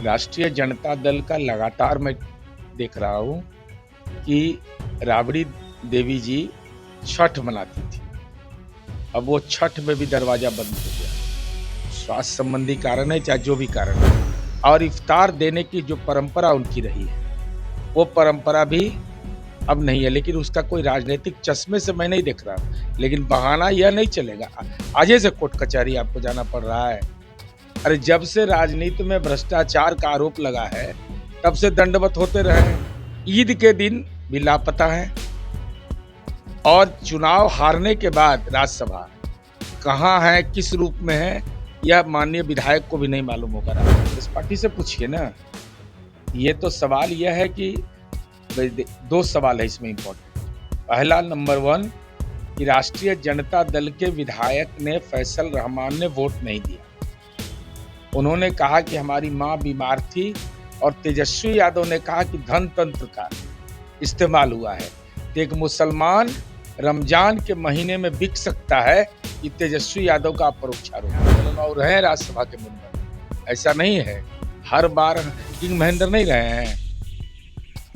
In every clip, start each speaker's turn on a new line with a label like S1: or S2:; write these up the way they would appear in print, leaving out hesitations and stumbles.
S1: राष्ट्रीय जनता दल का लगातार मैं देख रहा हूँ कि राबड़ी देवी जी छठ मनाती थी। अब वो छठ में भी दरवाजा बंद हो गया। स्वास्थ्य संबंधी कारण है, चाहे जो भी कारण है। और इफ्तार देने की जो परंपरा उनकी रही है, वो परंपरा भी अब नहीं है। लेकिन उसका कोई राजनीतिक चश्मे से मैं नहीं देख रहा। लेकिन बहाना यह नहीं चलेगा, आज से कोर्ट कचहरी आपको जाना पड़ रहा है। अरे जब से राजनीति में भ्रष्टाचार का आरोप लगा है, तब से दंडवत होते रहे हैं। ईद के दिन भी लापता है और चुनाव हारने के बाद राज्यसभा कहाँ है, किस रूप में है, यह माननीय विधायक को भी नहीं मालूम होगा। इस पार्टी से पूछिए ना। ये तो सवाल यह है कि दो सवाल है इसमें इम्पोर्टेंट। पहला, नंबर 1 कि राष्ट्रीय जनता दल के विधायक ने फैसल रहमान ने वोट नहीं दिया। उन्होंने कहा कि हमारी मां बीमार थी और तेजस्वी यादव ने कहा कि धन तंत्र का इस्तेमाल हुआ है। तो एक मुसलमान रमजान के महीने में बिक सकता है कि तेजस्वी यादव का परोक्षारोप और रहे राज्यसभा के मेंबर। ऐसा नहीं है, हर बार किंग महेंद्र नहीं रहे हैं,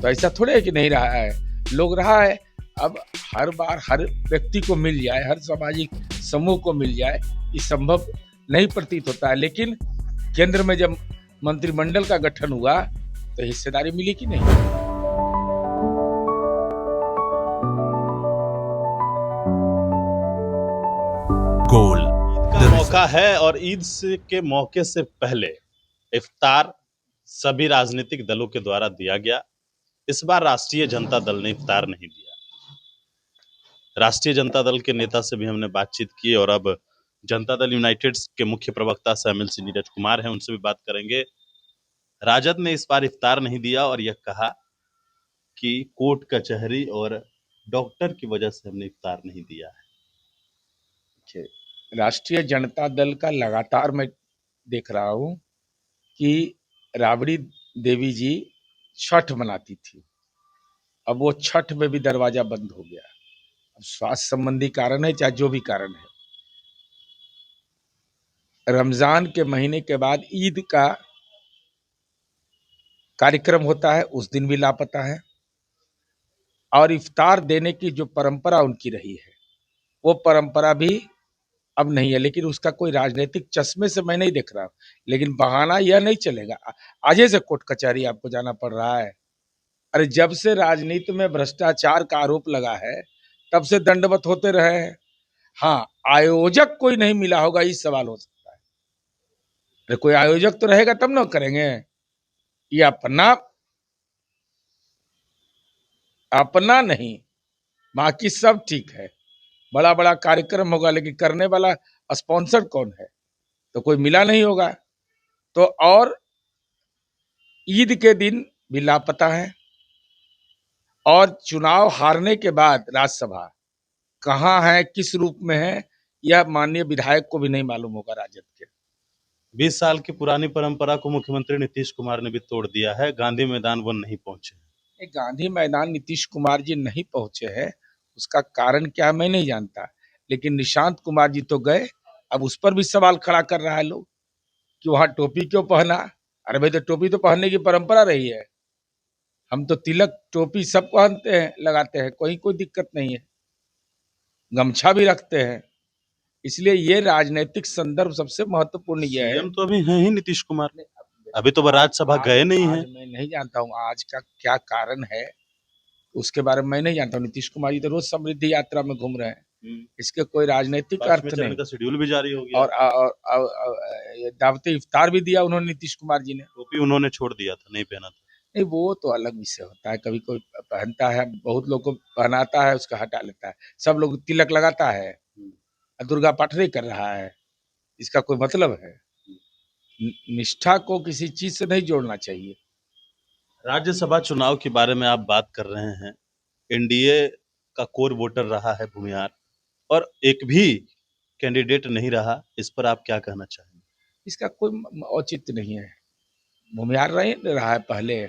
S1: तो ऐसा थोड़े है कि नहीं रहा है, लोग रहा है। अब हर बार हर व्यक्ति को मिल जाए, हर सामाजिक समूह को मिल जाए, ये संभव नहीं प्रतीत होता है। लेकिन केंद्र में जब मंत्रिमंडल का गठन हुआ तो हिस्सेदारी मिली कि नहीं।
S2: गोल
S3: का मौका है और ईद के मौके से पहले इफ्तार सभी राजनीतिक दलों के द्वारा दिया गया। इस बार राष्ट्रीय जनता दल ने इफ्तार नहीं दिया। राष्ट्रीय जनता दल के नेता से भी हमने बातचीत की और अब जनता दल यूनाइटेड के मुख्य प्रवक्ता एमएलसी नीरज कुमार हैं, उनसे भी बात करेंगे। राजद ने इस बार इफ्तार नहीं दिया और यह कहा कि कोर्ट कचहरी और डॉक्टर की वजह से हमने इफ्तार नहीं दिया है।
S1: राष्ट्रीय जनता दल का लगातार मैं देख रहा हूँ कि राबड़ी देवी जी छठ मनाती थी। अब वो छठ में भी दरवाजा बंद हो गया। अब स्वास्थ्य संबंधी कारण है, चाहे जो भी कारण है। रमजान के महीने के बाद ईद का कार्यक्रम होता है, उस दिन भी लापता है। और इफ्तार देने की जो परंपरा उनकी रही है, वो परंपरा भी अब नहीं है। लेकिन उसका कोई राजनीतिक चश्मे से मैं नहीं देख रहा। लेकिन बहाना यह नहीं चलेगा, आज से कोर्ट कचहरी आपको जाना पड़ रहा है। अरे जब से राजनीति में भ्रष्टाचार का आरोप लगा है, तब से दंडवत होते रहे हैं। हाँ, आयोजक कोई नहीं मिला होगा, इस सवाल हो सकता है। अरे कोई आयोजक तो रहेगा तब ना करेंगे। ये अपना नहीं, बाकी सब ठीक है। बड़ा बड़ा कार्यक्रम होगा, लेकिन करने वाला स्पॉन्सर कौन है, तो कोई मिला नहीं होगा। तो और ईद के दिन भी लापता है और चुनाव हारने के बाद राज्यसभा कहाँ है, किस रूप में है, यह माननीय विधायक को भी नहीं मालूम होगा राजद के।
S3: 20 साल की पुरानी परंपरा को मुख्यमंत्री नीतीश कुमार ने भी तोड़ दिया है। गांधी मैदान वो नहीं पहुंचे।
S1: गांधी मैदान नीतीश कुमार जी नहीं पहुंचे हैं, उसका कारण क्या है मैं नहीं जानता। लेकिन निशांत कुमार जी तो गए। अब उस पर भी सवाल खड़ा कर रहा है लोग कि वहां टोपी क्यों पहना। अरे भाई, तो टोपी तो पहनने की परंपरा रही है। हम तो तिलक टोपी सब पहनते हैं, लगाते हैं, कोई दिक्कत नहीं है। गमछा भी रखते हैं। इसलिए ये राजनीतिक संदर्भ सबसे महत्वपूर्ण ये है।
S3: सीएम तो अभी है ही नीतीश कुमार, अभी तो वह राज्यसभा गए नहीं है।
S1: मैं नहीं जानता हूँ आज का क्या कारण है, उसके बारे में मैं नहीं जानता हूँ। नीतीश कुमार जी तो रोज समृद्धि यात्रा में घूम रहे हैं, इसके कोई राजनीतिक अर्थ नहीं।
S3: का शेड्यूल भी जारी हो गया
S1: और दावते इफ्तार भी दिया उन्होंने, नीतीश कुमार जी ने।
S3: टोपी उन्होंने छोड़ दिया था, नहीं पहना था।
S1: नहीं, वो तो अलग विषय होता है। कभी कोई पहनता है, बहुत लोग को पहनाता है, उसका हटा लेता है। सब लोग तिलक लगाता है, दुर्गा पाठ नहीं कर रहा है, इसका कोई मतलब है? निष्ठा को किसी चीज से नहीं जोड़ना चाहिए।
S3: राज्यसभा चुनाव के बारे में आप बात कर रहे हैं। एनडीए का कोर वोटर रहा है भूमिहार और एक भी कैंडिडेट नहीं रहा। इस पर आप क्या कहना चाहेंगे?
S1: इसका कोई औचित्य नहीं है। भूमिहार रहा है पहले।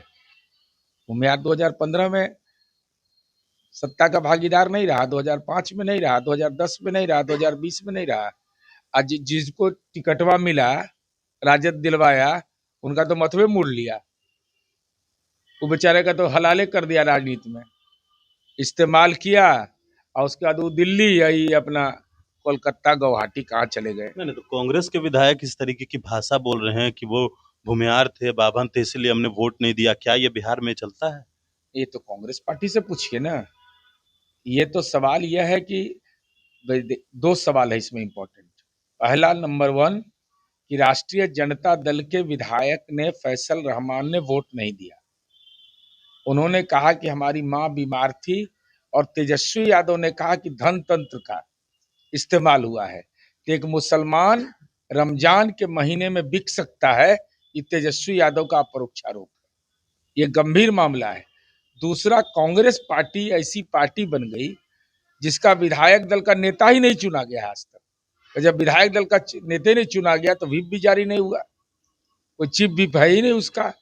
S1: भूमिहार 2015 में सत्ता का भागीदार नहीं रहा, 2005 में नहीं रहा, 2010 में नहीं रहा, 2020 में नहीं रहा। आज जिसको टिकटवा मिला, राजद दिलवाया, उनका तो मतवे मोड़ लिया, वो बेचारे का तो हलाले कर दिया राजनीति में, इस्तेमाल किया और उसके बाद वो दिल्ली आई, अपना कोलकाता गुवाहाटी कहाँ चले गए।
S3: नहीं नहीं, तो कांग्रेस के विधायक इस तरीके की भाषा बोल रहे हैं कि वो भूमिहार थे, बाभन थे, इसलिए हमने वोट नहीं दिया। क्या ये बिहार में चलता है?
S1: ये तो कांग्रेस पार्टी से पूछिए ना। ये तो सवाल यह है कि दो सवाल है इसमें इम्पोर्टेंट। पहला, नंबर वन, कि राष्ट्रीय जनता दल के विधायक ने फैसल रहमान ने वोट नहीं दिया। उन्होंने कहा कि हमारी माँ बीमार थी, और तेजस्वी यादव ने कहा कि धन तंत्र का इस्तेमाल हुआ है। कि एक मुसलमान रमजान के महीने में बिक सकता है, ये तेजस्वी यादव का अपरोक्षारोप है। ये गंभीर मामला है। दूसरा, कांग्रेस पार्टी ऐसी पार्टी बन गई जिसका विधायक दल का नेता ही नहीं चुना गया आज तक। जब विधायक दल का नेता नहीं चुना गया तो व्हिप भी जारी नहीं हुआ, कोई चीफ व्हिप है ही नहीं उसका।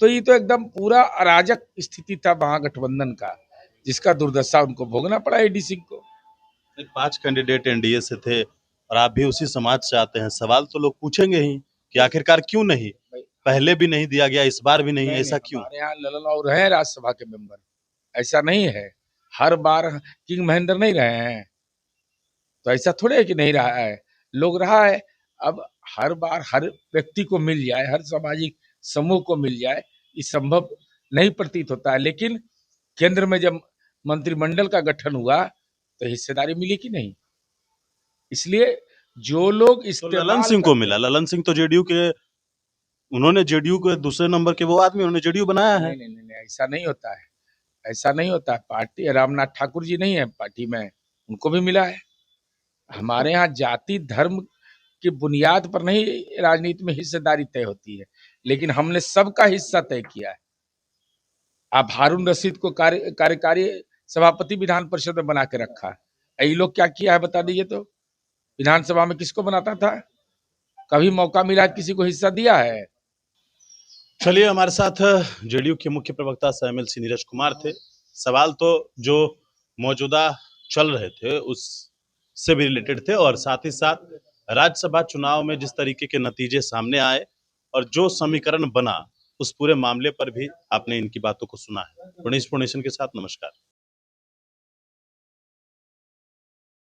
S1: तो ये तो एकदम पूरा अराजक स्थिति था महागठबंधन का, जिसका दुर्दशा उनको भोगना पड़ा एडी सिंह को।
S3: 5 कैंडिडेट एनडीए से थे और आप भी उसी समाज से आते हैं। सवाल तो लोग पूछेंगे ही कि आखिरकार क्यों नहीं, पहले भी नहीं दिया गया, इस बार भी नहीं, ऐसा क्यों?
S1: हमारे यहाँ ललन और रहे राज्यसभा के मेंबर, ऐसा नहीं है हर बार किंग महेंद्र नहीं रहे हैं, तो ऐसा थोड़े है कि नहीं रहा है, लोग रहा है। अब हर बार हर व्यक्ति को मिल जाए, हर सामाजिक समूह को मिल जाए, ये संभव नहीं प्रतीत होता है। लेकिन केंद्र में जब मंत्रिमंडल का गठन हुआ तो हिस्सेदारी मिली कि नहीं। इसलिए जो लोग
S3: तो ललन सिंह को मिला। ललन सिंह तो जेडीयू के, उन्होंने जेडीयू के दूसरे नंबर के वो आदमी, उन्होंने जेडीयू बनाया है।
S1: नहीं, नहीं, नहीं, ऐसा नहीं होता है, ऐसा नहीं होता है। पार्टी रामनाथ ठाकुर जी नहीं है पार्टी में, उनको भी मिला है। हमारे यहाँ जाति धर्म की बुनियाद पर नहीं राजनीति में हिस्सेदारी तय होती है, लेकिन हमने सबका हिस्सा तय किया है। आप हारून रशीद को कार्यकारी सभापति विधान परिषद में बना के रखा है, ये लोग क्या किया है बता दीजिए तो। विधानसभा में किसको बनाता था? कभी मौका मिला किसी को हिस्सा दिया है?
S3: चलिए, हमारे साथ जेडीयू के मुख्य प्रवक्ता सह एमएलसी नीरज कुमार थे। सवाल तो जो मौजूदा चल रहे थे उससे भी रिलेटेड थे, और साथ ही साथ राज्यसभा चुनाव में जिस तरीके के नतीजे सामने आए और जो समीकरण बना, उस पूरे मामले पर भी आपने इनकी बातों को सुना है। पुणेश के साथ नमस्कार।